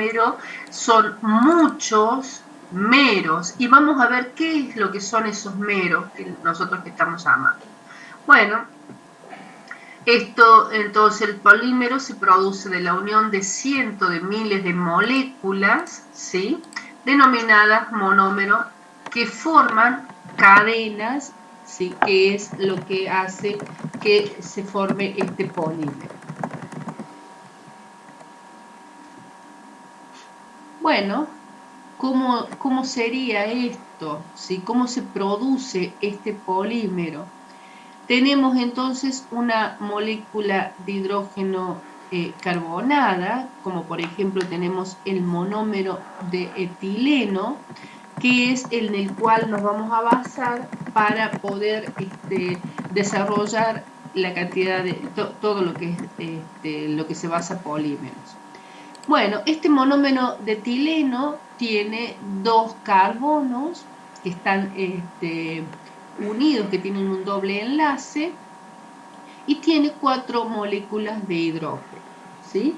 polímero son muchos meros, y vamos a ver qué es lo que son esos meros que nosotros que estamos llamando. Bueno, entonces el polímero se produce de la unión de cientos de miles de moléculas, ¿sí?, denominadas monómeros, que forman cadenas, ¿sí?, que es lo que hace que se forme este polímero. Bueno, ¿cómo sería esto? ¿Sí? ¿Cómo se produce este polímero? Tenemos entonces una molécula de hidrógeno carbonada, como por ejemplo tenemos el monómero de etileno, que es en el cual nos vamos a basar para poder desarrollar la cantidad de todo lo que es lo que se basa polímeros. Bueno, este monómero de etileno tiene dos carbonos que están unidos, que tienen un doble enlace, y tiene 4 moléculas de hidrógeno, ¿sí?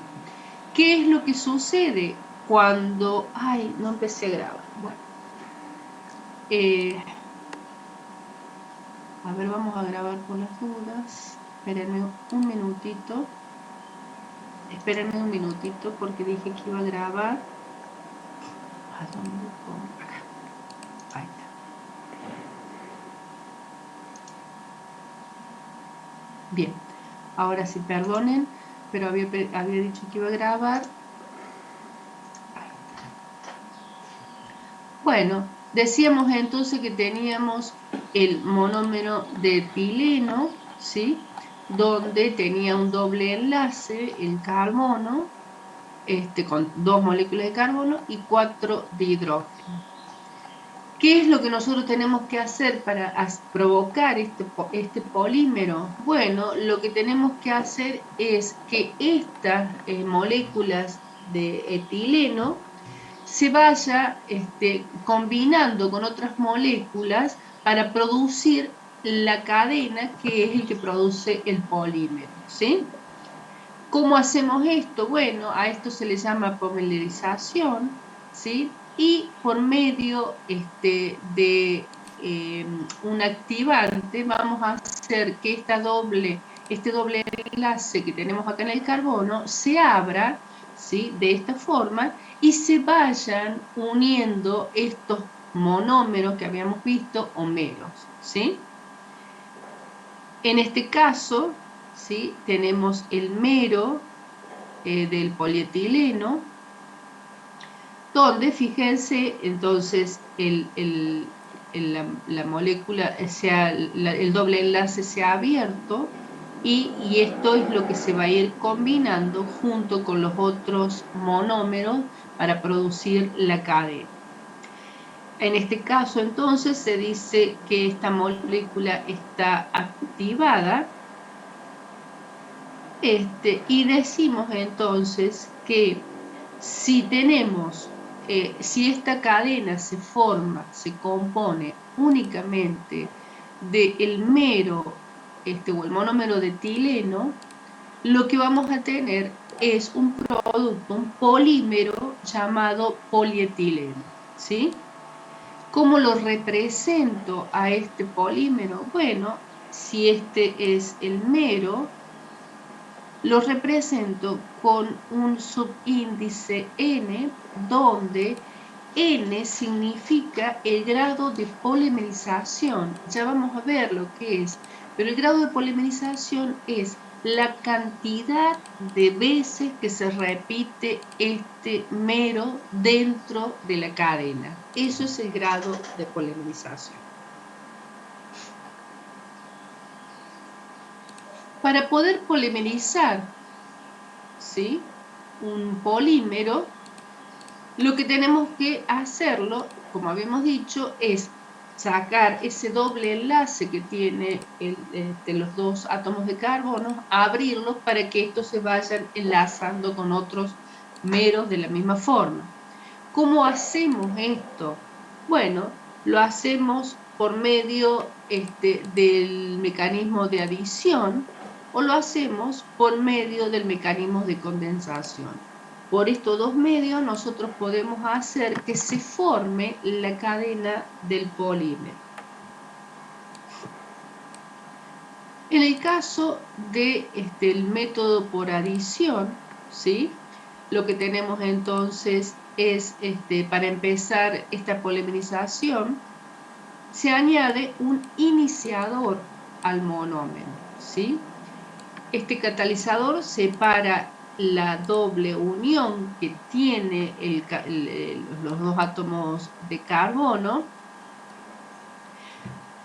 ¿Qué es lo que sucede cuando... Ay, no empecé a grabar. Bueno, a ver, vamos a grabar por las dudas. Espérenme un minutito. Espérenme un minutito porque dije que iba a grabar. ¿A dónde pongo? Acá. Ahí está. Bien, ahora sí, perdonen, pero había dicho que iba a grabar. Bueno, decíamos entonces que teníamos el monómero de etileno, ¿sí?, donde tenía un doble enlace, el carbono, con 2 moléculas de carbono y 4 de hidrógeno. ¿Qué es lo que nosotros tenemos que hacer para provocar este polímero? Bueno, lo que tenemos que hacer es que estas moléculas de etileno se vaya combinando con otras moléculas para producir la cadena que es el que produce el polímero, ¿sí? ¿Cómo hacemos esto? Bueno, a esto se le llama polimerización, ¿sí? Y por medio de un activante vamos a hacer que este doble enlace que tenemos acá en el carbono se abra, ¿sí?, de esta forma, y se vayan uniendo estos monómeros que habíamos visto, o meros, ¿sí? En este caso, ¿sí?, tenemos el mero del polietileno, donde, fíjense, entonces la molécula, el doble enlace se ha abierto, y esto es lo que se va a ir combinando junto con los otros monómeros para producir la cadena. En este caso, entonces, se dice que esta molécula está activada, y decimos entonces que si tenemos, si esta cadena se compone únicamente del mero o el monómero de etileno, lo que vamos a tener es un producto, un polímero llamado polietileno, ¿sí? ¿Cómo lo represento a este polímero? Bueno, si este es el mero, lo represento con un subíndice n, donde n significa el grado de polimerización. Ya vamos a ver lo que es, pero el grado de polimerización es la cantidad de veces que se repite este mero dentro de la cadena. Eso es el grado de polimerización. Para poder polimerizar, ¿sí?, un polímero, lo que tenemos que hacerlo, como habíamos dicho, es sacar ese doble enlace que tiene los dos átomos de carbono, abrirlos para que estos se vayan enlazando con otros meros de la misma forma. ¿Cómo hacemos esto? Bueno, lo hacemos por medio del mecanismo de adición, o lo hacemos por medio del mecanismo de condensación. Por estos dos medios nosotros podemos hacer que se forme la cadena del polímero. En el caso de el método por adición, ¿sí? Lo que tenemos entonces es, para empezar esta polimerización, se añade un iniciador al monómero, ¿sí? Este catalizador separa la doble unión que tiene los dos átomos de carbono,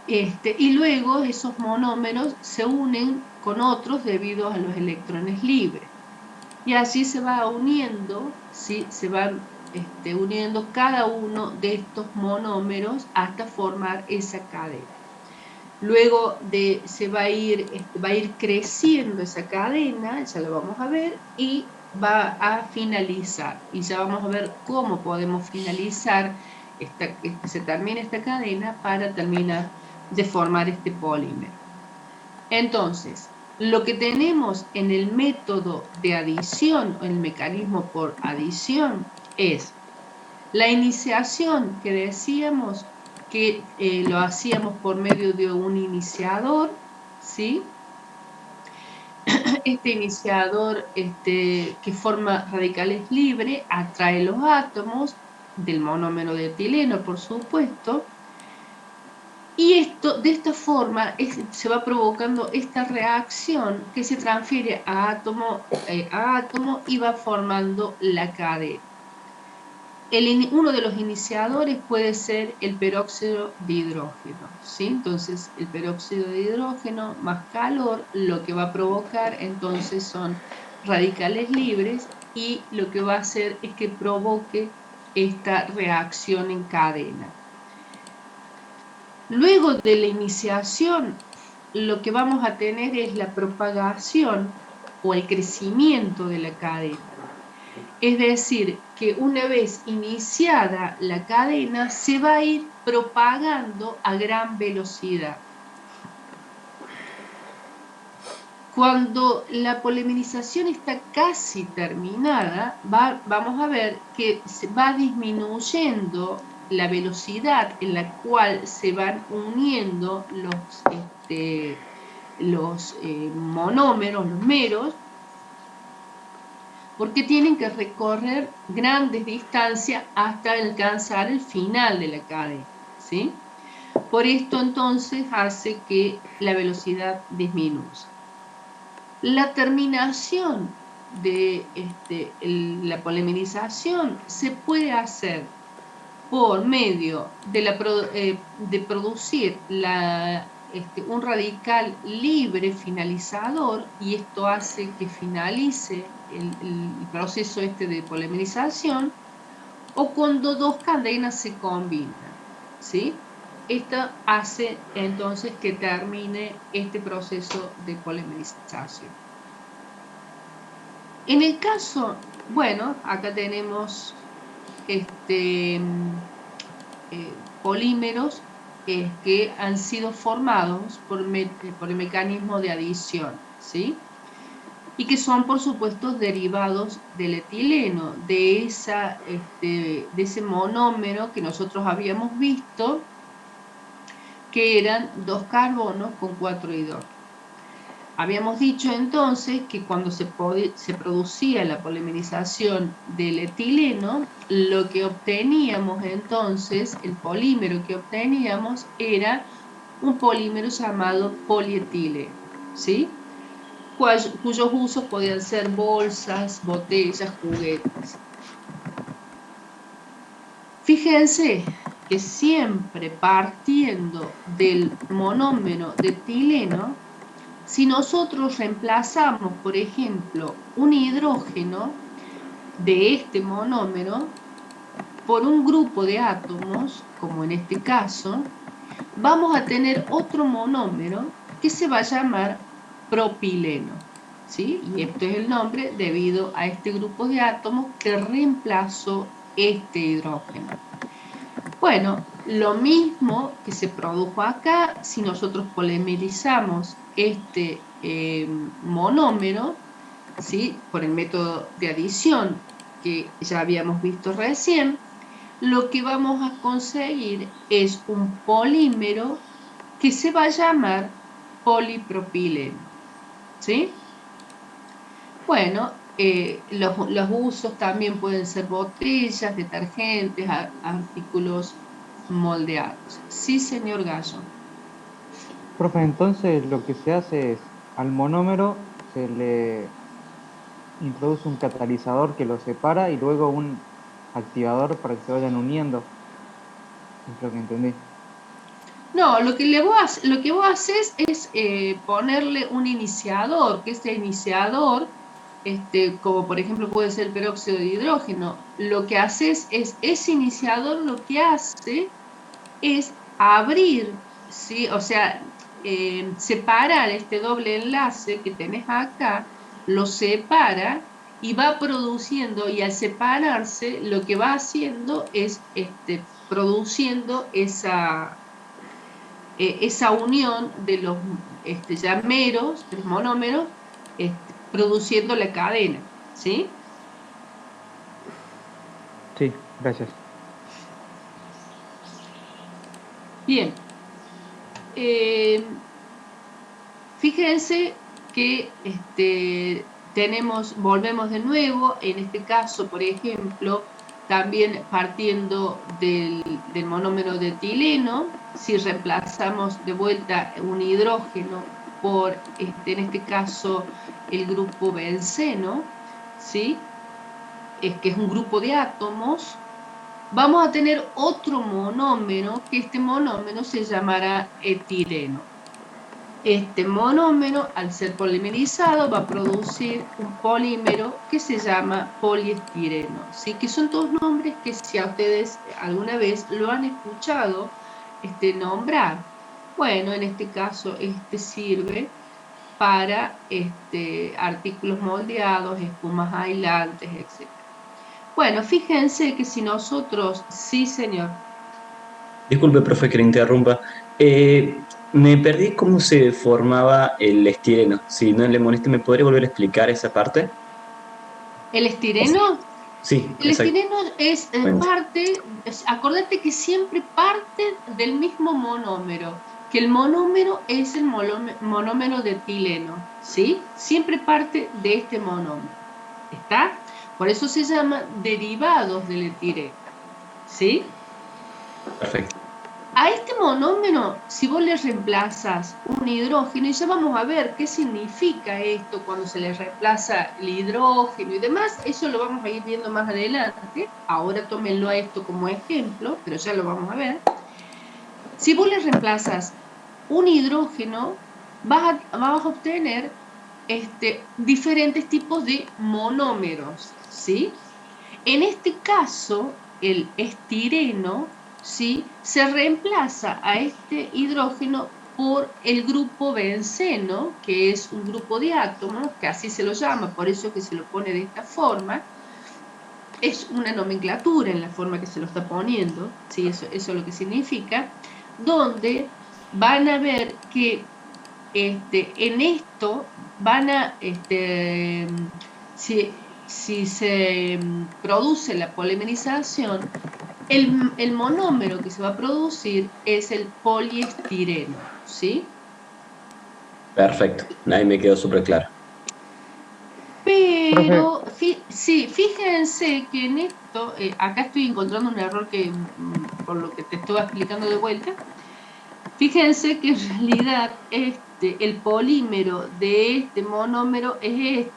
y luego esos monómeros se unen con otros debido a los electrones libres. Y así se va uniendo, ¿sí? Se van uniendo cada uno de estos monómeros hasta formar esa cadena. Luego se va a ir creciendo esa cadena, ya lo vamos a ver, y va a finalizar. Y ya vamos a ver cómo podemos finalizar, que se termine esta cadena para terminar de formar este polímero. Entonces, lo que tenemos en el método de adición, o el mecanismo por adición, es la iniciación que decíamos que lo hacíamos por medio de un iniciador, ¿sí? Este iniciador que forma radicales libres atrae los átomos del monómero de etileno, por supuesto, y de esta forma se va provocando esta reacción que se transfiere a átomo y va formando la cadena. Uno de los iniciadores puede ser el peróxido de hidrógeno, ¿sí? Entonces, el peróxido de hidrógeno más calor, lo que va a provocar entonces son radicales libres, y lo que va a hacer es que provoque esta reacción en cadena. Luego de la iniciación, lo que vamos a tener es la propagación o el crecimiento de la cadena. Es decir, que una vez iniciada la cadena, se va a ir propagando a gran velocidad. Cuando la polimerización está casi terminada, vamos a ver que se va disminuyendo la velocidad en la cual se van uniendo los monómeros, los meros, porque tienen que recorrer grandes distancias hasta alcanzar el final de la cadena, ¿sí? Por esto entonces hace que la velocidad disminuya. La terminación de la polimerización se puede hacer por medio de producir un radical libre finalizador, y esto hace que finalice el proceso de polimerización, o cuando dos cadenas se combinan, ¿sí? Esto hace entonces que termine este proceso de polimerización. En el caso, bueno, acá tenemos polímeros que han sido formados por el mecanismo de adición, ¿sí? Y que son, por supuesto, derivados del etileno, de ese monómero que nosotros habíamos visto, que eran 2 carbonos con 4 hidrógenos. Habíamos dicho entonces que cuando se producía la polimerización del etileno, lo que obteníamos entonces, el polímero que obteníamos, era un polímero llamado polietileno, ¿sí? Cuyos usos podían ser bolsas, botellas, juguetes. Fíjense que siempre partiendo del monómero de etileno, si nosotros reemplazamos, por ejemplo, un hidrógeno de este monómero por un grupo de átomos, como en este caso, vamos a tener otro monómero que se va a llamar propileno, ¿sí? Y esto es el nombre debido a este grupo de átomos que reemplazó este hidrógeno. Bueno, lo mismo que se produjo acá, si nosotros polimerizamos monómero, ¿sí? Por el método de adición, que ya habíamos visto recién, lo que vamos a conseguir es un polímero que se va a llamar polipropileno, ¿sí? Bueno, los usos también pueden ser botellas, detergentes, artículos moldeados. Sí, señor Gallo. Profe, entonces lo que se hace es, al monómero se le introduce un catalizador que lo separa y luego un activador para que se vayan uniendo. Es lo que entendí. No, lo que vos haces es ponerle un iniciador, que este iniciador, como por ejemplo puede ser el peróxido de hidrógeno, lo que haces es, ese iniciador lo que hace es abrir, ¿sí? O sea, separar este doble enlace que tenés acá, lo separa y va produciendo, y al separarse, lo que va haciendo es produciendo esa unión de los llameros, de los monómeros, produciendo la cadena, ¿sí? Sí, gracias. Bien. Fíjense que volvemos de nuevo, en este caso, por ejemplo, también partiendo del monómero de etileno, si reemplazamos de vuelta un hidrógeno por, en este caso, el grupo benceno, ¿sí? Que es un grupo de átomos, vamos a tener otro monómero, que este monómero se llamará etileno. Este monómero, al ser polimerizado, va a producir un polímero que se llama poliestireno, ¿sí? Que son todos nombres que si a ustedes alguna vez lo han escuchado nombrar. Bueno, en este caso, sirve para artículos moldeados, espumas aislantes, etc. Bueno, fíjense que si nosotros, sí, señor. Disculpe, profe, que le interrumpa. Me perdí cómo se formaba el estireno. Si no le molesta, ¿me podría volver a explicar esa parte? El estireno. Sí, El exactamente. estireno es acordate que siempre parte del mismo monómero, que el monómero es el monómero de etileno, ¿sí? Siempre parte de este monómero, ¿está? Por eso se llama derivados del etileno, ¿sí? Perfecto. A este monómero, si vos le reemplazas un hidrógeno, y ya vamos a ver qué significa esto cuando se le reemplaza el hidrógeno y demás, eso lo vamos a ir viendo más adelante. Ahora tómenlo a esto como ejemplo, pero ya lo vamos a ver. Si vos le reemplazas un hidrógeno, vas a obtener diferentes tipos de monómeros, ¿sí? En este caso, el estireno, ¿sí? Se reemplaza a este hidrógeno por el grupo benceno, que es un grupo de átomos, que así se lo llama, por eso que se lo pone de esta forma. Es una nomenclatura en la forma que se lo está poniendo, ¿sí? Eso es lo que significa, donde van a ver que en esto van a, si se produce la polimerización, el monómero que se va a producir es el poliestireno, ¿sí? Perfecto. Ahí me quedó súper claro. Profe, Pero, sí, fíjense que en esto, acá estoy encontrando un error que, por lo que te estoy explicando de vuelta, fíjense que en realidad el polímero de este monómero es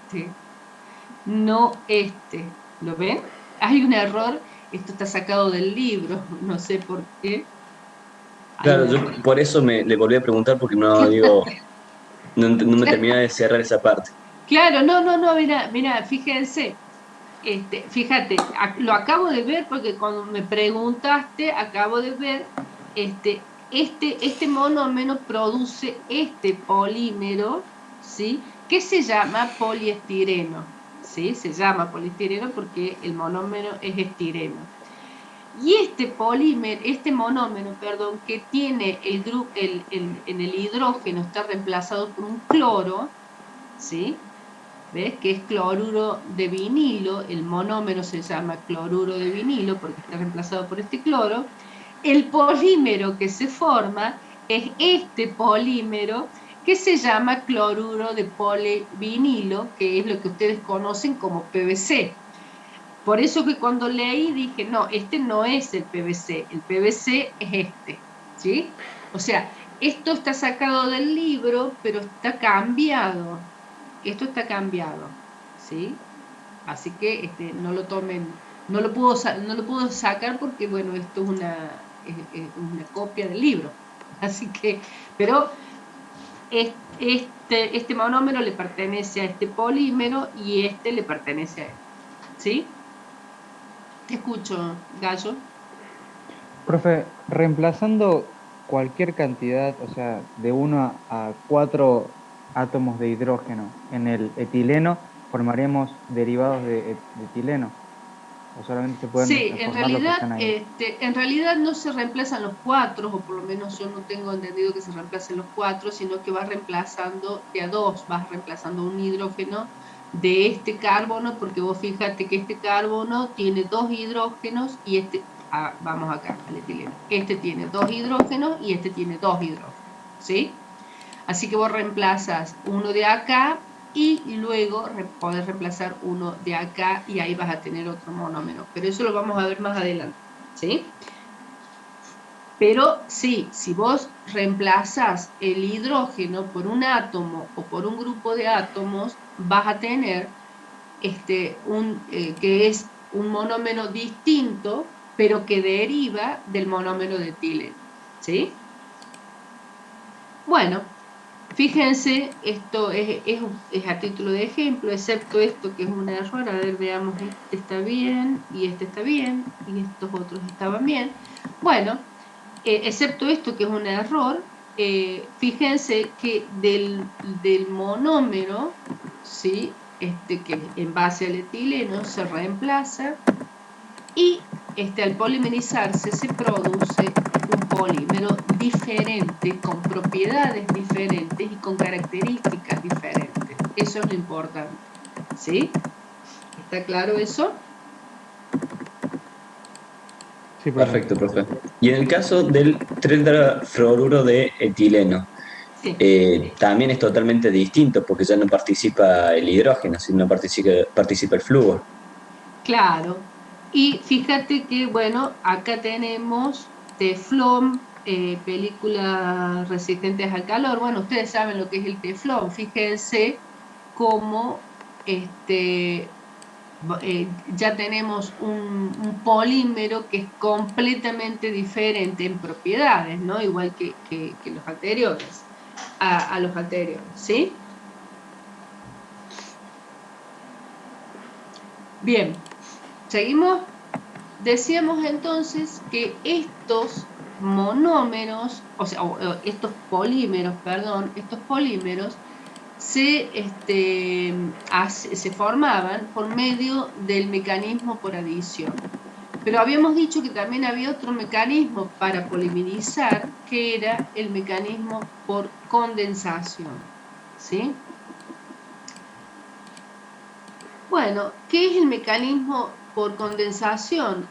no este. ¿Lo ven? Hay un error, esto está sacado del libro, no sé por qué. Hay un Claro, error. yo por eso le volví a preguntar porque no digo, no me termina de cerrar esa parte. Claro, no, mira, fíjense, fíjate, lo acabo de ver porque cuando me preguntaste, acabo de ver, este monómero produce este polímero, ¿sí? Que se llama poliestireno, ¿sí? Se llama poliestireno porque el monómero es estireno. Y este monómero, perdón, que tiene el grupo, en el hidrógeno está reemplazado por un cloro, ¿sí? ¿ves? Que es cloruro de vinilo, el monómero se llama cloruro de vinilo porque está reemplazado por este cloro. El polímero que se forma es este polímero que se llama cloruro de polivinilo, que es lo que ustedes conocen como PVC. Por eso que cuando leí dije, no, este no es el PVC es este, ¿sí? O sea, esto está sacado del libro, pero está cambiado. Esto está cambiado, ¿sí? Así que no lo tomen, no lo puedo sacar porque, bueno, esto es una copia del libro. Así que, pero este monómero le pertenece a este polímero y este le pertenece a él, ¿sí? Te escucho, Gallo. Profe, reemplazando cualquier cantidad, o sea, de 1 a 4 átomos de hidrógeno en el etileno, formaríamos derivados de etileno. O solamente se pueden Sí, formar los que están ahí. en realidad no se reemplazan los cuatro, o por lo menos yo no tengo entendido que se reemplacen los cuatro, sino que vas reemplazando de a dos, vas reemplazando un hidrógeno de este carbono, porque vos fíjate que este carbono tiene 2 hidrógenos y vamos acá al etileno, este tiene 2 hidrógenos y este tiene 2 hidrógenos, ¿sí? Así que vos reemplazas uno de acá y luego podés reemplazar uno de acá y ahí vas a tener otro monómero. Pero eso lo vamos a ver más adelante, ¿sí? Pero sí, si vos reemplazas el hidrógeno por un átomo o por un grupo de átomos, vas a tener que es un monómero distinto, pero que deriva del monómero de etileno, ¿sí? Bueno, fíjense, esto es a título de ejemplo, excepto esto que es un error. A ver, veamos, este está bien, y este está bien, y estos otros estaban bien. Bueno, excepto esto que es un error, fíjense que del monómero, ¿sí? Que en base al etileno se reemplaza y al polimerizarse se produce un polímero diferente, con propiedades diferentes y con características diferentes. Eso es lo importante, ¿sí? ¿Está claro eso? Sí, profe. Perfecto, profe. Y en el caso del tetrafluoruro de etileno, Sí, también es totalmente distinto porque ya no participa el hidrógeno, sino participa el flúor. claro. Y fíjate que, bueno, acá tenemos teflón, películas resistentes al calor. Bueno, ustedes saben lo que es el teflón. Fíjense cómo ya tenemos un polímero que es completamente diferente en propiedades, ¿no? Igual que los anteriores, a los anteriores, ¿sí? Bien, seguimos. Decíamos entonces que estos monómeros, o sea, estos polímeros, perdón, estos polímeros se formaban por medio del mecanismo por adición. Pero habíamos dicho que también había otro mecanismo para polimerizar, que era el mecanismo por condensación, ¿sí? Bueno, ¿qué es el mecanismo por condensación?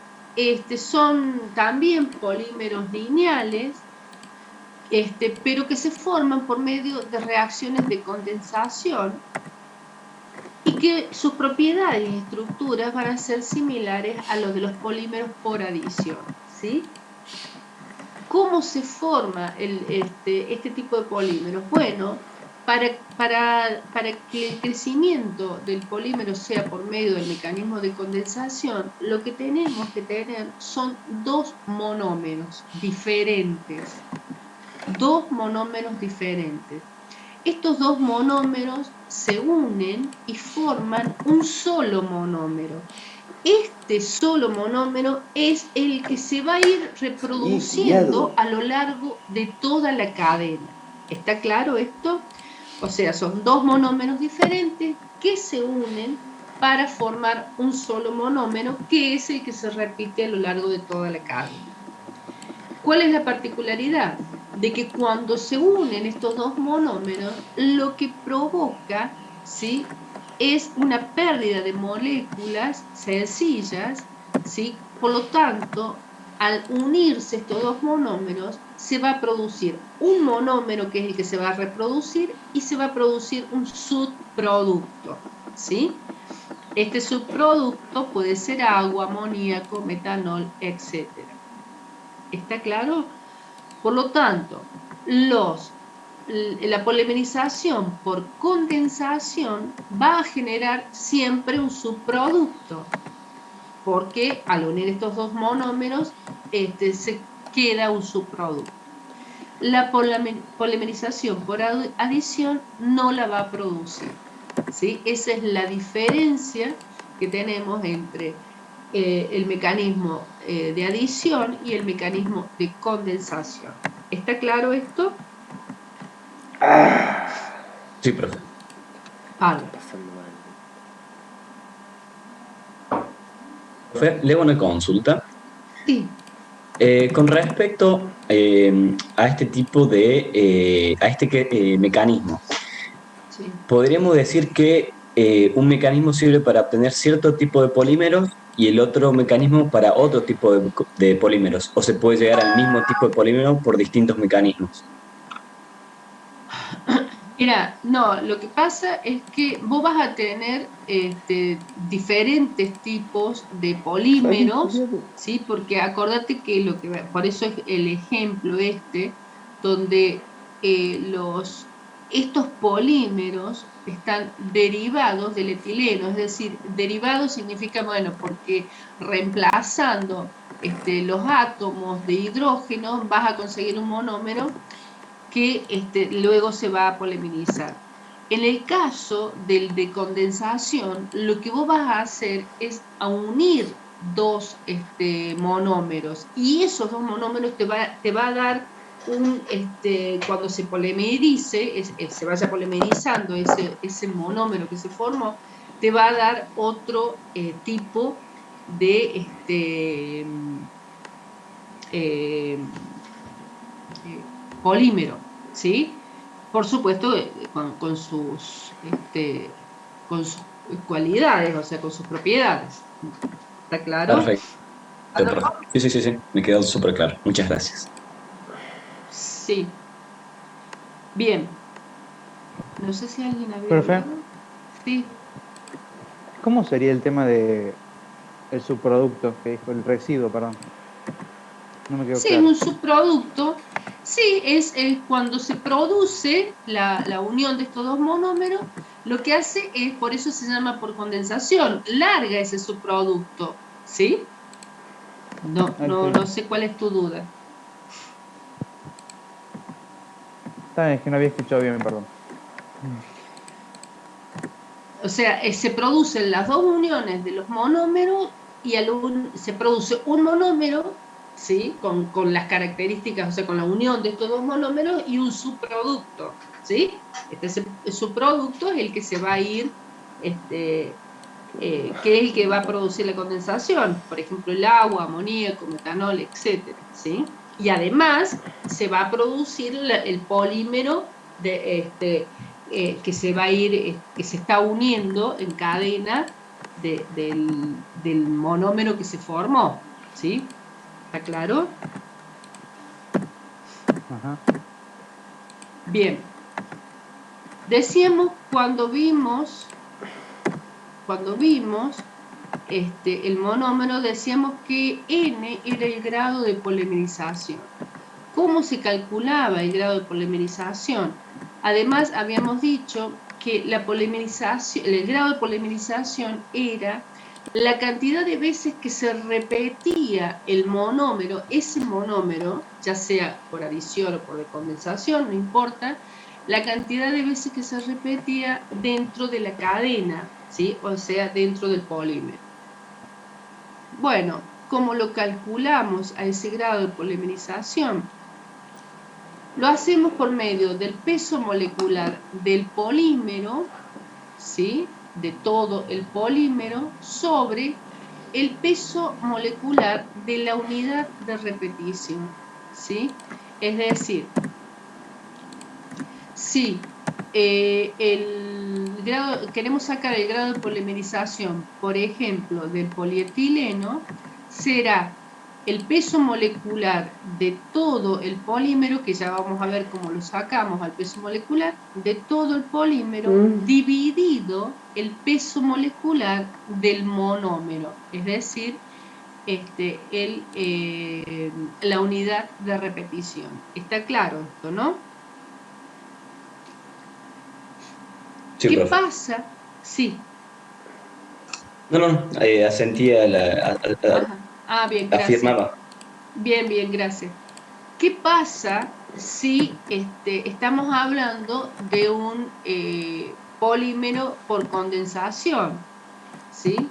Son también polímeros lineales, pero que se forman por medio de reacciones de condensación y que sus propiedades y estructuras van a ser similares a los de los polímeros por adición, ¿sí? ¿Cómo se forma este tipo de polímeros? Bueno, para que el crecimiento del polímero sea por medio del mecanismo de condensación, lo que tenemos que tener son dos monómeros diferentes. Dos monómeros diferentes. Estos dos monómeros se unen y forman un solo monómero. Este solo monómero es el que se va a ir reproduciendo a lo largo de toda la cadena. ¿Está claro esto? O sea, son dos monómeros diferentes que se unen para formar un solo monómero, que es el que se repite a lo largo de toda la cadena. ¿Cuál es la particularidad? De que cuando se unen estos dos monómeros, lo que provoca, ¿sí?, es una pérdida de moléculas sencillas, ¿sí? Por lo tanto, al unirse estos dos monómeros, se va a producir un monómero que es el que se va a reproducir y se va a producir un subproducto, ¿sí? Este subproducto puede ser agua, amoníaco, metanol, etc. ¿Está claro? Por lo tanto, la polimerización por condensación va a generar siempre un subproducto, porque al unir estos dos monómeros se queda un subproducto. La polimerización por adición no la va a producir, ¿sí? Esa es la diferencia que tenemos entre el mecanismo de adición y el mecanismo de condensación. ¿Está claro esto? Sí, profe. Algo. Profe, le hago una consulta. Sí. Con respecto a este tipo de mecanismo, Sí. podríamos decir que un mecanismo sirve para obtener cierto tipo de polímeros y el otro mecanismo para otro tipo de polímeros, o se puede llegar al mismo tipo de polímero por distintos mecanismos. Mira, no, lo que pasa es que vos vas a tener diferentes tipos de polímeros, ¿sí? Porque acordate que por eso es el ejemplo donde estos polímeros están derivados del etileno, es decir, derivado significa, bueno, porque reemplazando los átomos de hidrógeno vas a conseguir un monómero que luego se va a polimerizar. En el caso del de condensación, lo que vos vas a hacer es a unir dos monómeros, y esos dos monómeros te va a dar cuando se polimerice, se vaya polimerizando ese monómero que se formó, te va a dar otro tipo de polímero, ¿sí? Por supuesto, con sus cualidades, o sea, con sus propiedades. ¿Está claro? Perfecto, profe. Sí. Me quedó súper claro. Muchas gracias. Sí. Bien. No sé si alguien había Profe, hablado. Sí. ¿cómo sería el tema de el subproducto que dijo, el residuo, perdón? No me quedó Sí, claro. un subproducto. Sí, es cuando se produce la unión de estos dos monómeros, lo que hace es, por eso se llama por condensación, larga ese subproducto, ¿sí? No sé cuál es tu duda. Está bien, es que no había escuchado bien, perdón. O sea, se producen las dos uniones de los monómeros y se produce un monómero, ¿sí? Con las características, o sea, con la unión de estos dos monómeros y un subproducto, ¿sí? Subproducto es el que se va a ir, que es el que va a producir la condensación, por ejemplo, el agua, amoníaco, metanol, etcétera, ¿sí? Y además se va a producir el polímero que se va a ir, que se está uniendo en cadena del monómero que se formó, ¿sí? ¿Está claro? Ajá. Bien. Decíamos cuando vimos el monómero, decíamos que N era el grado de polimerización. ¿Cómo se calculaba el grado de polimerización? Además, habíamos dicho que el grado de polimerización era la cantidad de veces que se repetía el monómero, ese monómero, ya sea por adición o por condensación, no importa, la cantidad de veces que se repetía dentro de la cadena, ¿sí? O sea, dentro del polímero. Bueno, ¿cómo lo calculamos a ese grado de polimerización? Lo hacemos por medio del peso molecular del polímero, ¿sí? De todo el polímero, sobre el peso molecular de la unidad de repetición, ¿sí? Es decir, si queremos sacar el grado de polimerización, por ejemplo, del polietileno, será el peso molecular de todo el polímero, que ya vamos a ver cómo lo sacamos al peso molecular, de todo el polímero dividido el peso molecular del monómero, es decir, la unidad de repetición. ¿Está claro esto, no? Sí, ¿Qué profe. pasa? Sí. No, asentía, Bien, gracias. afirmaba. Bien, gracias. ¿Qué pasa si estamos hablando de un polímero por condensación? ¿Sí?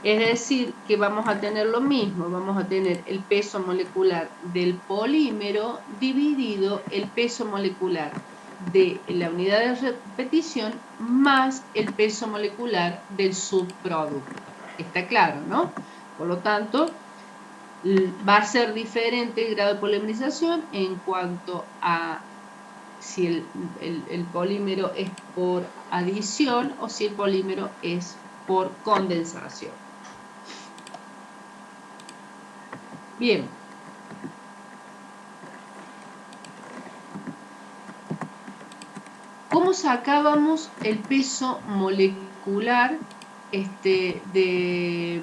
Es decir, que vamos a tener lo mismo, vamos a tener el peso molecular del polímero dividido el peso molecular de la unidad de repetición más el peso molecular del subproducto. Está claro, ¿no? Por lo tanto, va a ser diferente el grado de polimerización en cuanto a si el polímero es por adición o si el polímero es por condensación. Bien. ¿Cómo sacábamos el peso molecular de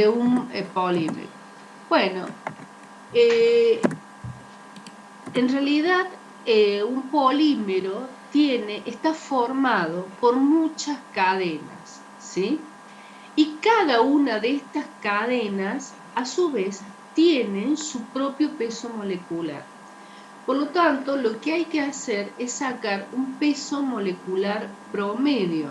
un polímero? Bueno, en realidad un polímero está formado por muchas cadenas, ¿sí? Y cada una de estas cadenas, a su vez, tienen su propio peso molecular. Por lo tanto, lo que hay que hacer es sacar un peso molecular promedio.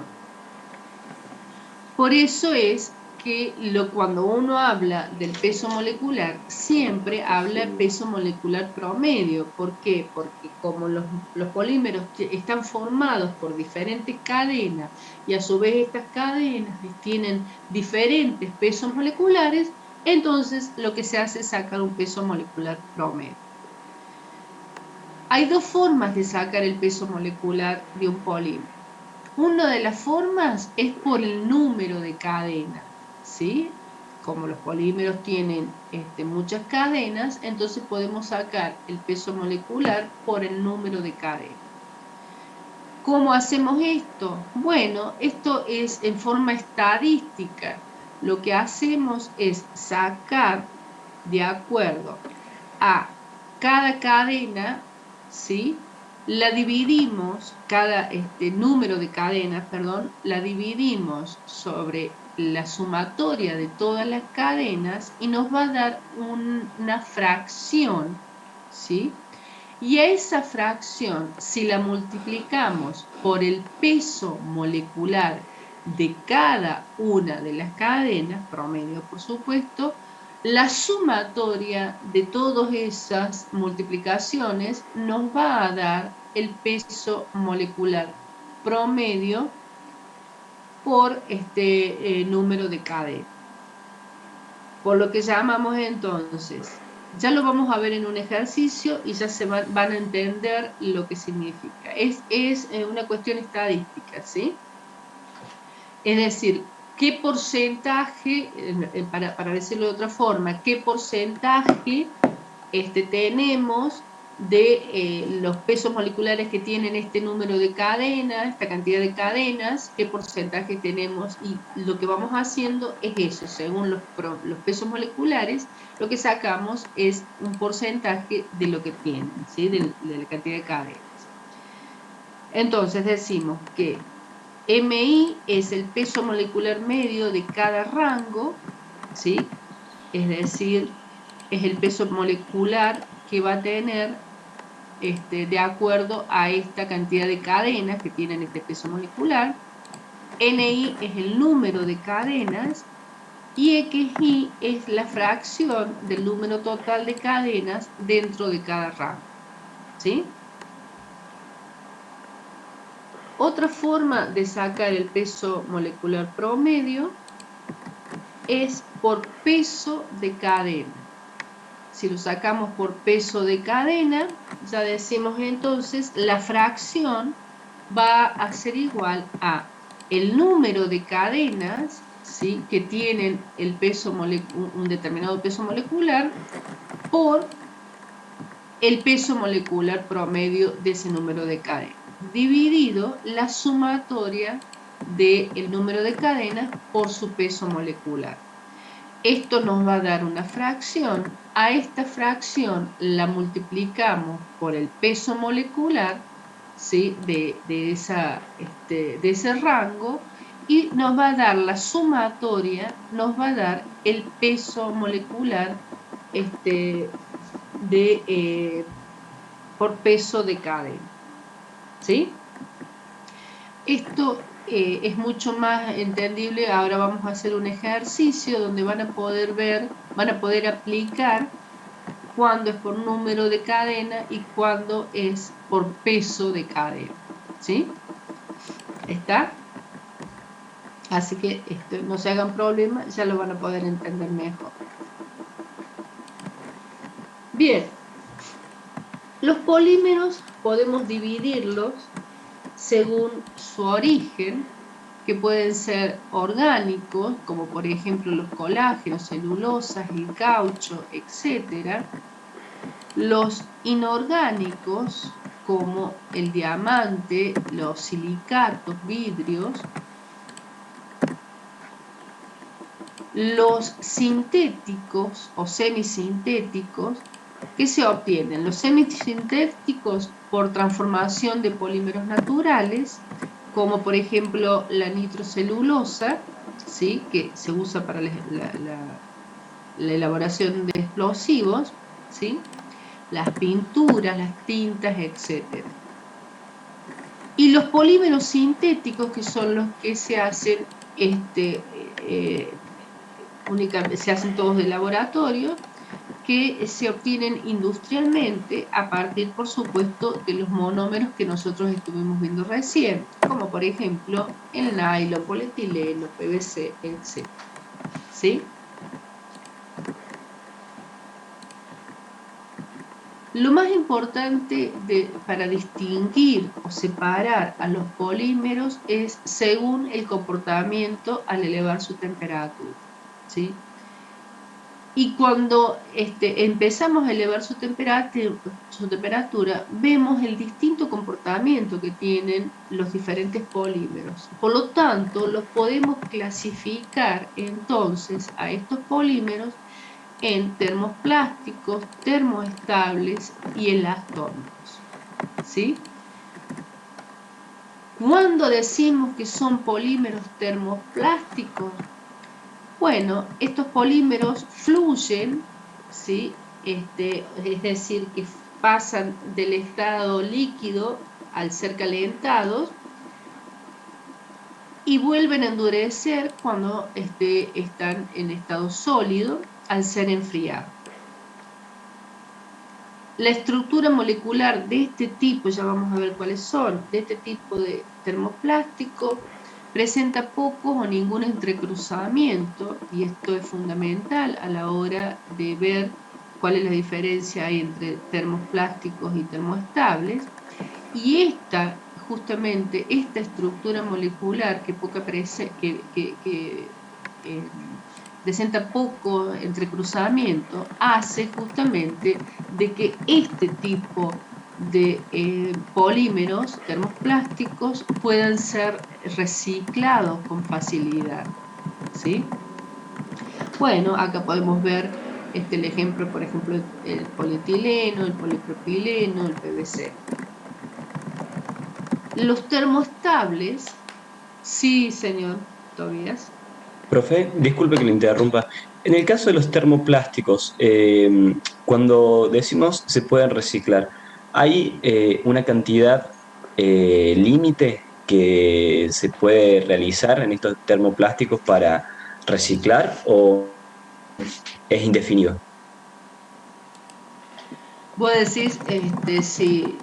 Por eso es que cuando uno habla del peso molecular, siempre habla de peso molecular promedio. ¿Por qué? Porque como los polímeros están formados por diferentes cadenas y a su vez estas cadenas tienen diferentes pesos moleculares, entonces lo que se hace es sacar un peso molecular promedio. Hay dos formas de sacar el peso molecular de un polímero. Una de las formas es por el número de cadenas, ¿sí? Como los polímeros tienen muchas cadenas, entonces podemos sacar el peso molecular por el número de cadenas. ¿Cómo hacemos esto? Bueno, esto es en forma estadística. Lo que hacemos es sacar de acuerdo a cada cadena, ¿sí? La dividimos, cada número de cadenas, perdón, la dividimos sobre la sumatoria de todas las cadenas y nos va a dar una fracción, ¿sí? Y a esa fracción, si la multiplicamos por el peso molecular de cada una de las cadenas, promedio por supuesto, la sumatoria de todas esas multiplicaciones nos va a dar el peso molecular promedio por este número de cadenas. Por lo que llamamos entonces, ya lo vamos a ver en un ejercicio y ya se van a entender lo que significa. Es una cuestión estadística, ¿sí? Es decir, ¿qué porcentaje, para decirlo de otra forma, qué porcentaje tenemos de los pesos moleculares que tienen este número de cadenas, esta cantidad de cadenas, qué porcentaje tenemos? Y lo que vamos haciendo es eso, según los pesos moleculares, lo que sacamos es un porcentaje de lo que tienen, ¿sí? de la cantidad de cadenas. Entonces decimos que MI es el peso molecular medio de cada rango, ¿sí? Es decir, es el peso molecular que va a tener de acuerdo a esta cantidad de cadenas que tienen este peso molecular. NI es el número de cadenas y XI es la fracción del número total de cadenas dentro de cada rango, ¿sí? Otra forma de sacar el peso molecular promedio es por peso de cadena, si lo sacamos por peso de cadena, ya decimos entonces la fracción va a ser igual a el número de cadenas, ¿sí?, que tienen el peso un determinado peso molecular por el peso molecular promedio de ese número de cadenas, dividido la sumatoria del número de cadenas por su peso molecular. Esto nos va a dar una fracción. A esta fracción la multiplicamos por el peso molecular, ¿sí?, de ese rango, y nos va a dar la sumatoria, nos va a dar el peso molecular por peso de cadena, ¿sí? Esto es mucho más entendible. Ahora vamos a hacer un ejercicio donde van a poder ver, van a poder aplicar cuándo es por número de cadena y cuándo es por peso de cadena, ¿sí? ¿Está? Así que no se hagan problemas, ya lo van a poder entender mejor. Bien, los polímeros podemos dividirlos según su origen, que pueden ser orgánicos, como por ejemplo los colágenos, celulosas, el caucho, etc. Los inorgánicos, como el diamante, los silicatos, vidrios. Los sintéticos o semisintéticos, que se obtienen los semisintéticos por transformación de polímeros naturales, como por ejemplo la nitrocelulosa, ¿sí?, que se usa para la elaboración de explosivos, ¿sí?, las pinturas, las tintas, etc. Y los polímeros sintéticos, que son los que se hacen únicamente, se hacen todos de laboratorio, que se obtienen industrialmente a partir, por supuesto, de los monómeros que nosotros estuvimos viendo recién, como por ejemplo el nylon, polietileno, PVC, etc. ¿Sí? Lo más importante para distinguir o separar a los polímeros es según el comportamiento al elevar su temperatura, ¿sí? Y cuando empezamos a elevar su temperatura, vemos el distinto comportamiento que tienen los diferentes polímeros. Por lo tanto, los podemos clasificar entonces a estos polímeros en termoplásticos, termoestables y elastónicos, ¿sí? Cuando decimos que son polímeros termoplásticos, bueno, estos polímeros fluyen, ¿sí?, es decir, que pasan del estado líquido al ser calentados y vuelven a endurecer cuando están en estado sólido al ser enfriados. La estructura molecular de este tipo, ya vamos a ver cuáles son, de este tipo de termoplástico, presenta poco o ningún entrecruzamiento, y esto es fundamental a la hora de ver cuál es la diferencia entre termoplásticos y termoestables. Y justamente esta estructura molecular que presenta poco entrecruzamiento, hace justamente de que este tipo de polímeros termoplásticos puedan ser reciclados con facilidad, ¿sí? Bueno, acá podemos ver el ejemplo, por ejemplo, el polietileno, el polipropileno, el PVC. Los termoestables, sí, señor Tobías. Profe, disculpe que le interrumpa. En el caso de los termoplásticos, cuando decimos se pueden reciclar, ¿hay una cantidad límite que se puede realizar en estos termoplásticos para reciclar o es indefinido? Vos decís, si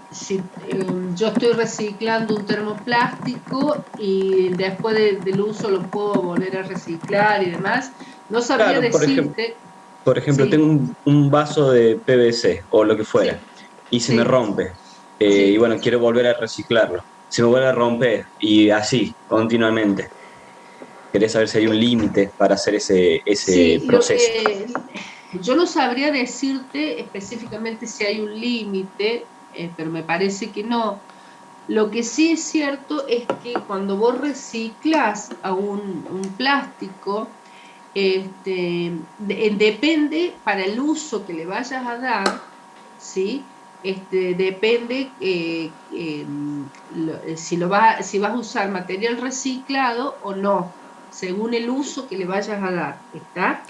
yo estoy reciclando un termoplástico y después del uso lo puedo volver a reciclar y demás, no sabría Claro, por ejemplo. decirte. Por ejemplo, Sí, tengo un vaso de PVC o lo que fuera sí, y se me sí, rompe. Y sí. bueno, quiero volver a reciclarlo. Se me vuelve a romper y así, continuamente. Quería saber si hay un límite para hacer ese Sí, lo proceso. que yo no sabría decirte específicamente si hay un límite, pero me parece que no. Lo que sí es cierto es que cuando vos reciclas a un plástico, depende para el uso que le vayas a dar, ¿sí? Depende si vas a usar material reciclado o no, según el uso que le vayas a dar, ¿está?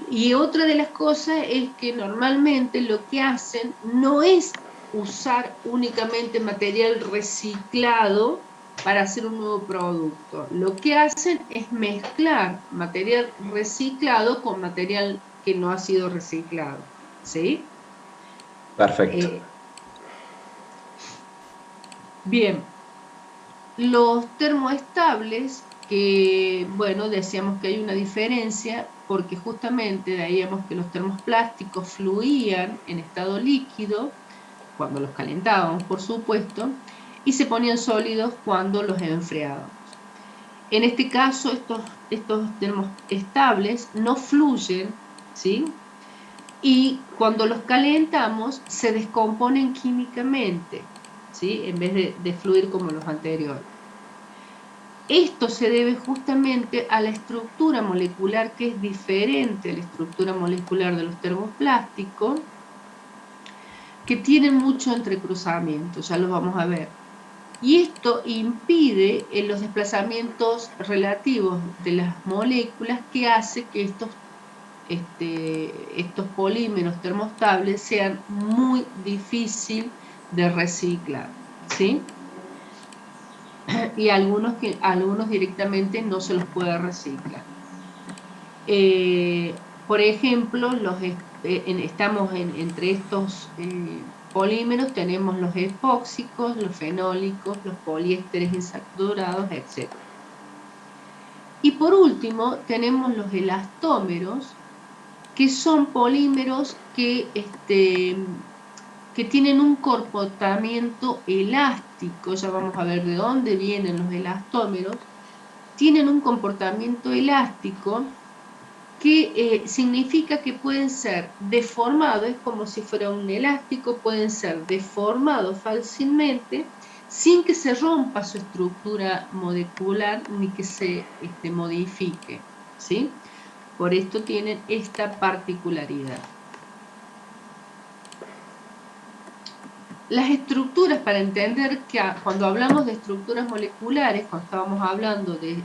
Y otra de las cosas es que normalmente lo que hacen no es usar únicamente material reciclado para hacer un nuevo producto. Lo que hacen es mezclar material reciclado con material que no ha sido reciclado. ¿Sí? Perfecto. Eh, Bien, los termoestables, que bueno, decíamos que hay una diferencia porque justamente veíamos que los termos plásticos fluían en estado líquido cuando los calentábamos, por supuesto, y se ponían sólidos cuando los enfriábamos. En este caso, estos termoestables no fluyen, ¿sí? Y cuando los calentamos se descomponen químicamente, ¿sí? En vez de fluir como los anteriores. Esto se debe justamente a la estructura molecular que es diferente a la estructura molecular de los termoplásticos, que tienen mucho entrecruzamiento, ya lo vamos a ver. Y esto impide los desplazamientos relativos de las moléculas que hace que estos polímeros termoestables sean muy difíciles de reciclar, ¿sí? Y algunos directamente no se los puede reciclar. Por ejemplo, estamos entre estos polímeros, tenemos los epóxicos, los fenólicos, los poliésteres insaturados, etc. Y por último, tenemos los elastómeros, que son polímeros que tienen un comportamiento elástico. Ya vamos a ver de dónde vienen los elastómeros. Tienen un comportamiento elástico que significa que pueden ser deformados, es como si fuera un elástico, pueden ser deformados fácilmente sin que se rompa su estructura molecular ni que se modifique, ¿sí? Por esto tienen esta particularidad. Las estructuras, para entender que cuando hablamos de estructuras moleculares, cuando estábamos hablando de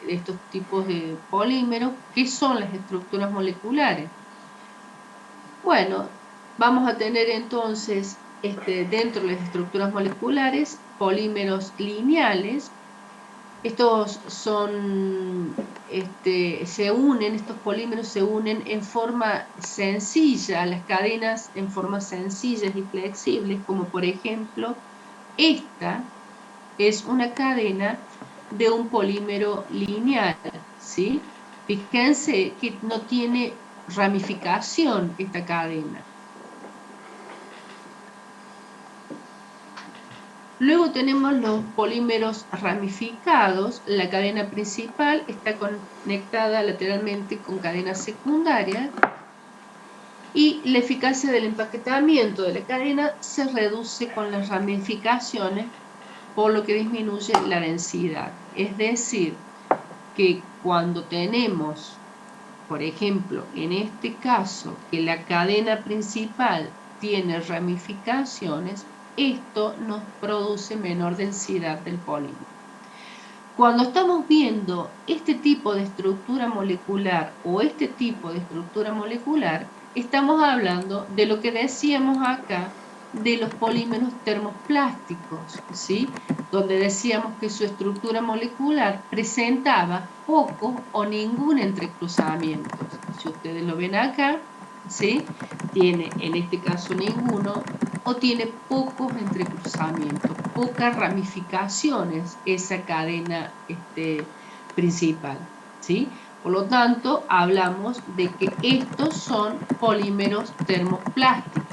estos tipos de polímeros, ¿qué son las estructuras moleculares? Bueno, vamos a tener entonces dentro de las estructuras moleculares polímeros lineales. Estos estos polímeros se unen en forma sencilla, las cadenas en formas sencillas y flexibles, como por ejemplo, esta es una cadena de un polímero lineal, ¿sí? Fíjense que no tiene ramificación esta cadena. Luego tenemos los polímeros ramificados. La cadena principal está conectada lateralmente con cadenas secundarias y la eficacia del empaquetamiento de la cadena se reduce con las ramificaciones, por lo que disminuye la densidad. Es decir, que cuando tenemos, por ejemplo, en este caso, que la cadena principal tiene ramificaciones, esto nos produce menor densidad del polímero. Cuando estamos viendo este tipo de estructura molecular o este tipo de estructura molecular, estamos hablando de lo que decíamos acá de los polímeros termoplásticos, ¿sí? Donde decíamos que su estructura molecular presentaba poco o ningún entrecruzamiento. Si ustedes lo ven acá, ¿sí? Tiene en este caso ninguno o tiene pocos entrecruzamientos, pocas ramificaciones esa cadena principal, ¿sí? Por lo tanto, hablamos de que estos son polímeros termoplásticos.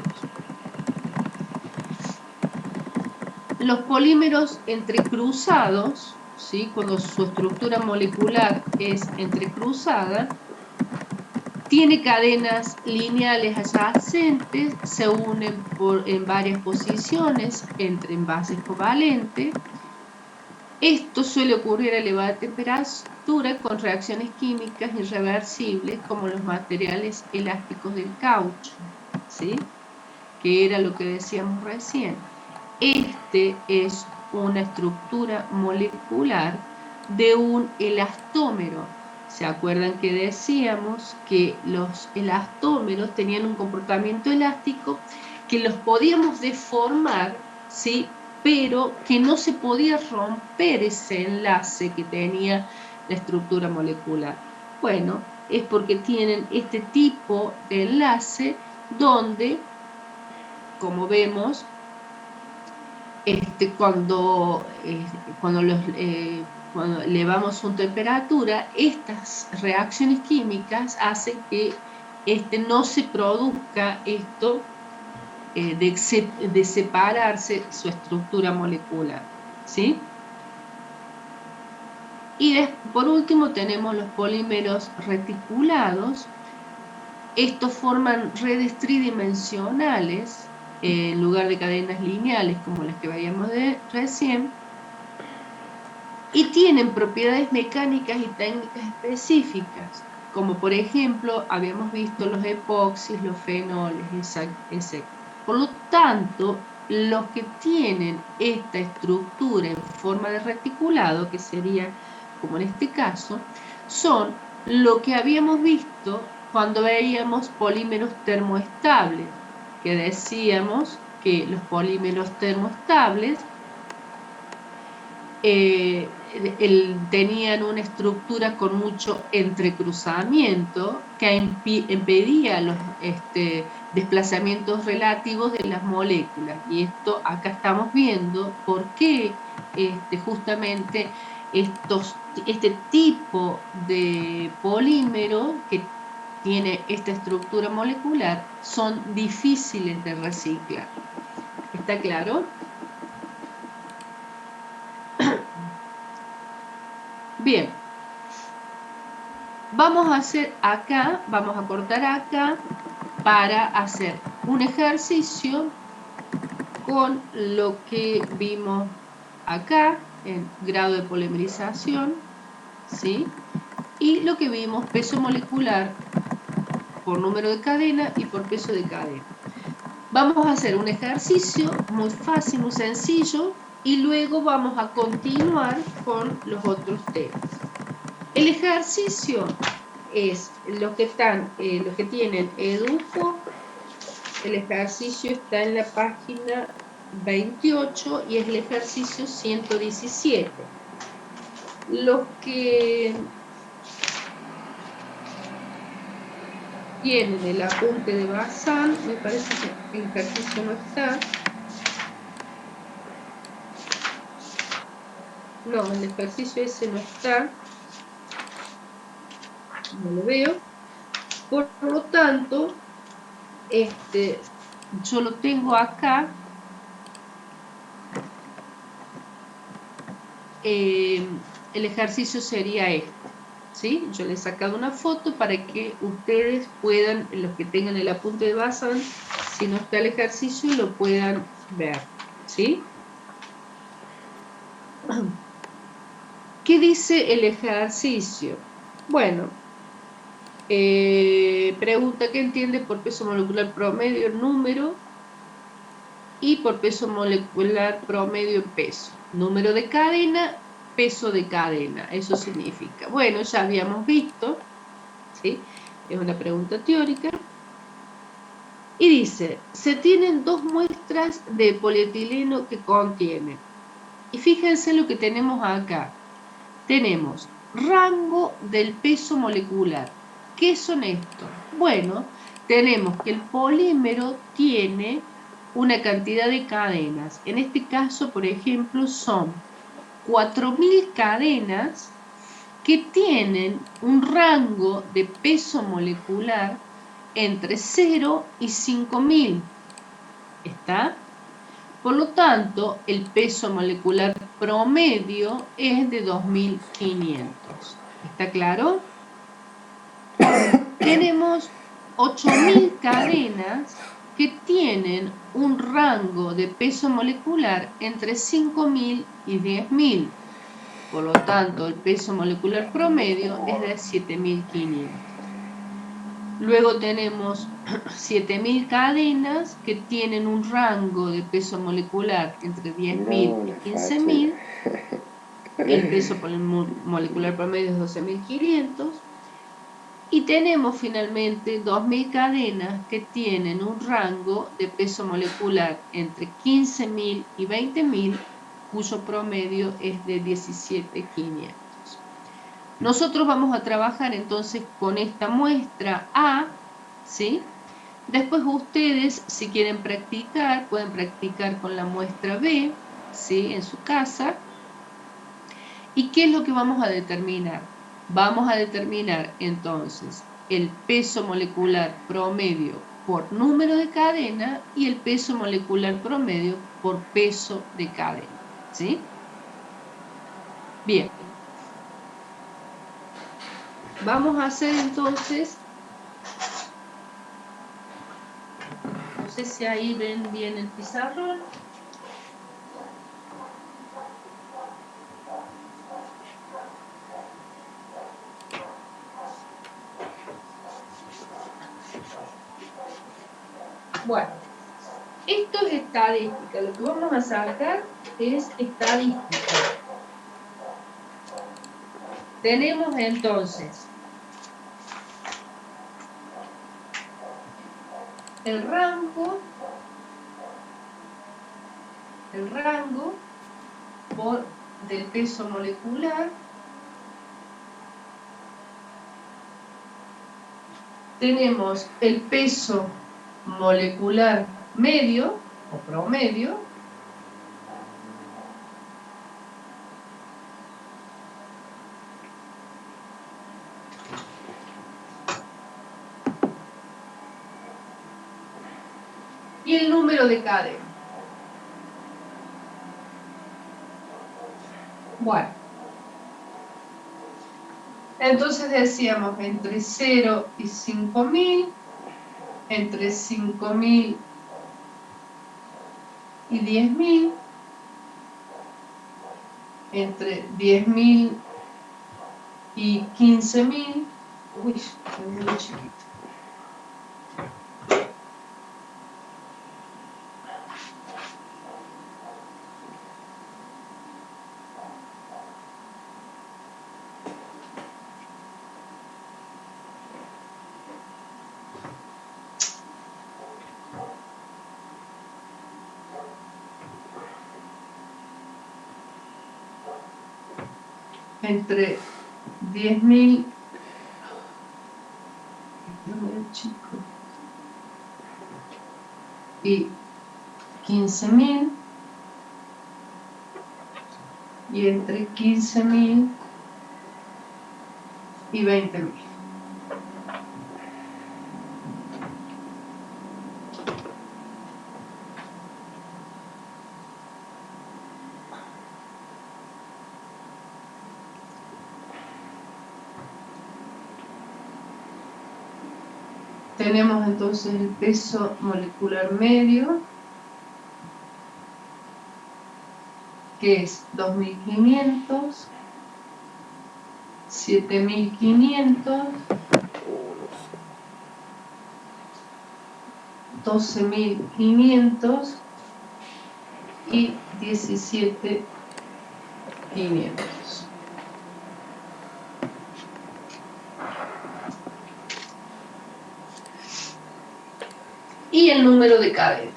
Los polímeros entrecruzados, ¿sí? Cuando su estructura molecular es entrecruzada, tiene cadenas lineales adyacentes, se unen en varias posiciones entre envases covalentes. Esto suele ocurrir a elevada temperatura con reacciones químicas irreversibles como los materiales elásticos del caucho, ¿sí? Que era lo que decíamos recién. Este es una estructura molecular de un elastómero. ¿Se acuerdan que decíamos que los elastómeros tenían un comportamiento elástico que los podíamos deformar, ¿sí? Pero que no se podía romper ese enlace que tenía la estructura molecular? Bueno, es porque tienen este tipo de enlace donde, como vemos, cuando elevamos su temperatura, estas reacciones químicas hacen que no se produzca esto de separarse su estructura molecular, ¿sí? Y por último tenemos los polímeros reticulados. Estos forman redes tridimensionales en lugar de cadenas lineales como las que veíamos recién, y tienen propiedades mecánicas y técnicas específicas, como por ejemplo habíamos visto los epoxis, los fenoles, etc. Por lo tanto, los que tienen esta estructura en forma de reticulado, que sería como en este caso, son lo que habíamos visto cuando veíamos polímeros termoestables, que decíamos que los polímeros termoestables tenían una estructura con mucho entrecruzamiento que impedía los desplazamientos relativos de las moléculas. Y esto acá estamos viendo por qué justamente este tipo de polímero que tiene esta estructura molecular son difíciles de reciclar. ¿Está claro? Bien, vamos a hacer acá, vamos a cortar acá para hacer un ejercicio con lo que vimos acá en grado de polimerización, ¿sí? Y lo que vimos, peso molecular por número de cadena y por peso de cadena. Vamos a hacer un ejercicio muy fácil, muy sencillo, y luego vamos a continuar con los otros temas. El ejercicio es los que tienen Educo. El ejercicio está en la página 28 y es el ejercicio 117. Los que tienen el apunte de Bazán, me parece que el ejercicio no está. No, el ejercicio ese no está. No lo veo. Por lo tanto, yo lo tengo acá. El ejercicio sería este, ¿sí? Yo le he sacado una foto para que ustedes puedan, los que tengan el apunte de Bazán, si no está el ejercicio, lo puedan ver, ¿sí? ¿Qué dice el ejercicio? Bueno, pregunta qué entiende por peso molecular promedio en número y por peso molecular promedio en peso. Número de cadena, peso de cadena, eso significa. Bueno, ya habíamos visto, ¿sí? Es una pregunta teórica. Y dice, se tienen dos muestras de polietileno que contienen. Y fíjense lo que tenemos acá. Tenemos rango del peso molecular. ¿Qué son estos? Bueno, tenemos que el polímero tiene una cantidad de cadenas. En este caso, por ejemplo, son 4000 cadenas que tienen un rango de peso molecular entre 0 y 5000. ¿Está? Por lo tanto, el peso molecular promedio es de 2500. ¿Está claro? Tenemos 8000 cadenas que tienen un rango de peso molecular entre 5000 y 10000. Por lo tanto, el peso molecular promedio es de 7500. Luego tenemos 7000 cadenas que tienen un rango de peso molecular entre 10.000 y 15.000. El peso molecular promedio es 12.500. Y tenemos finalmente 2000 cadenas que tienen un rango de peso molecular entre 15.000 y 20.000, cuyo promedio es de 17.500. Nosotros vamos a trabajar entonces con esta muestra A, ¿sí? Después ustedes, si quieren practicar, pueden practicar con la muestra B, ¿sí? En su casa. ¿Y qué es lo que vamos a determinar? Vamos a determinar entonces el peso molecular promedio por número de cadena y el peso molecular promedio por peso de cadena, ¿sí? Bien. Vamos a hacer entonces, no sé si ahí ven bien el pizarrón. Bueno, esto es estadística. Lo que vamos a sacar es estadística. Tenemos entonces el rango del peso molecular. Tenemos el peso molecular medio o promedio. Y el número de cadena. Bueno. Entonces decíamos entre 0 y 5000, entre 5000 y 10.000, entre 10.000 y 15.000. Uy, es muy chiquito. Entre 10.000 y 15.000 y entre 15.000 y 20.000. Tenemos entonces el peso molecular medio, que es 2.500, 7.500, 12.500 y 17.500. Y el número de cadena.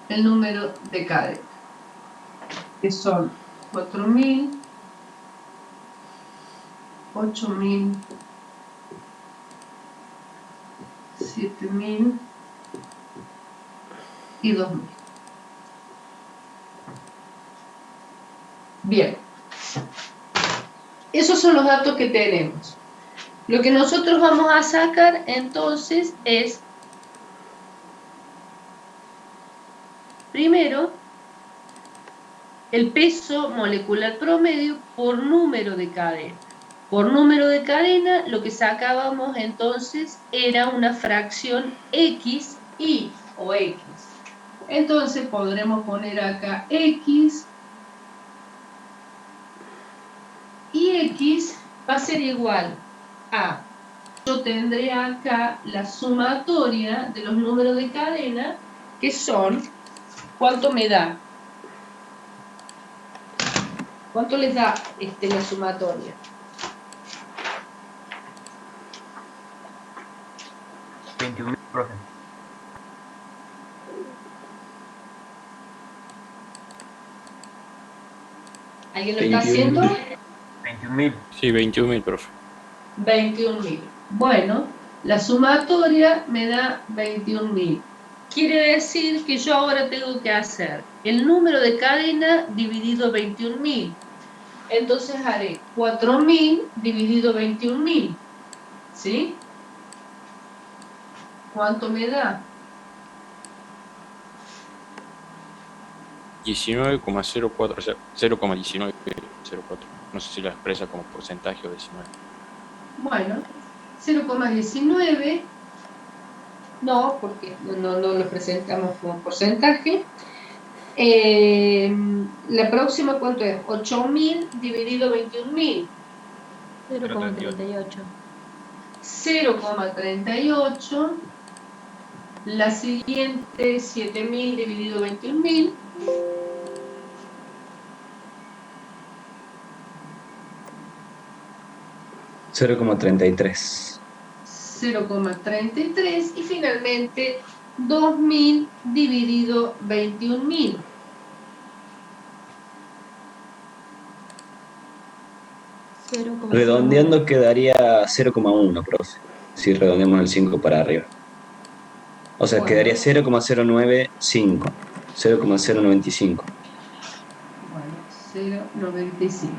El número de cadena, que son 4.000, 8.000, 7.000 y 2.000. Bien. Esos son los datos que tenemos. Lo que nosotros vamos a sacar entonces es, primero, el peso molecular promedio por número de cadena. Por número de cadena, lo que sacábamos entonces era una fracción X, Y o X. Entonces podremos poner acá X, y X va a ser igual a, yo tendré acá la sumatoria de los números de cadena, que son, ¿cuánto me da? ¿Cuánto les da la sumatoria? $21.000, profe. ¿Alguien lo está haciendo? 21.000. Sí, 21.000, profe. 21.000. Bueno, la sumatoria me da 21.000. Quiere decir que yo ahora tengo que hacer el número de cadena dividido 21.000. Entonces haré 4.000 dividido 21.000. ¿Sí? ¿Cuánto me da? 19,04, o sea, 0,1904. No sé si la expresa como porcentaje o 19. Bueno, 0,19. No, porque no lo presentamos como porcentaje. La próxima, ¿cuánto es? 8.000 dividido 21.000. 0,38. 0,38. La siguiente, 7.000 dividido 21.000. $0,33. 0,33. Y finalmente, 2.000 dividido 21.000. Redondeando quedaría 0,1, profe. Si redondeamos el 5 para arriba. O sea, Bueno. quedaría 0,095. 0,095. Bueno, 0,95.